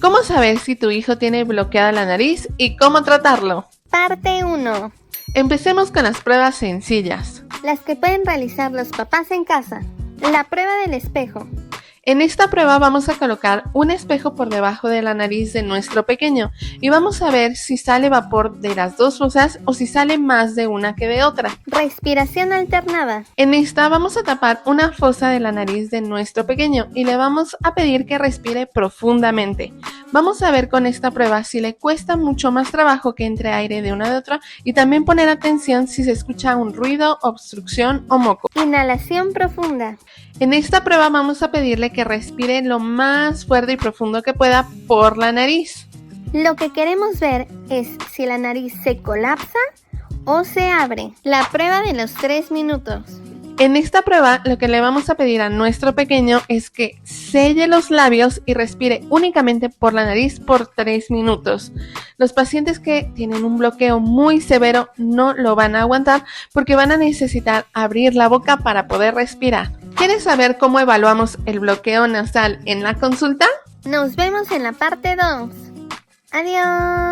¿Cómo saber si tu hijo tiene bloqueada la nariz y cómo tratarlo? Parte 1. Empecemos con las pruebas sencillas. Las que pueden realizar los papás en casa. La prueba del espejo. En esta prueba vamos a colocar un espejo por debajo de la nariz de nuestro pequeño y vamos a ver si sale vapor de las dos fosas o si sale más de una que de otra. Respiración alternada. En esta vamos a tapar una fosa de la nariz de nuestro pequeño y le vamos a pedir que respire profundamente. Vamos a ver con esta prueba si le cuesta mucho más trabajo que entre aire de una de otra y también poner atención si se escucha un ruido, obstrucción o moco. Inhalación profunda. En esta prueba vamos a pedirle que respire lo más fuerte y profundo que pueda por la nariz. Lo que queremos ver es si la nariz se colapsa o se abre. La prueba de los 3 minutos. En esta prueba lo que le vamos a pedir a nuestro pequeño es que selle los labios y respire únicamente por la nariz por 3 minutos. Los pacientes que tienen un bloqueo muy severo no lo van a aguantar porque van a necesitar abrir la boca para poder respirar. ¿Quieres saber cómo evaluamos el bloqueo nasal en la consulta? Nos vemos en la parte 2. Adiós.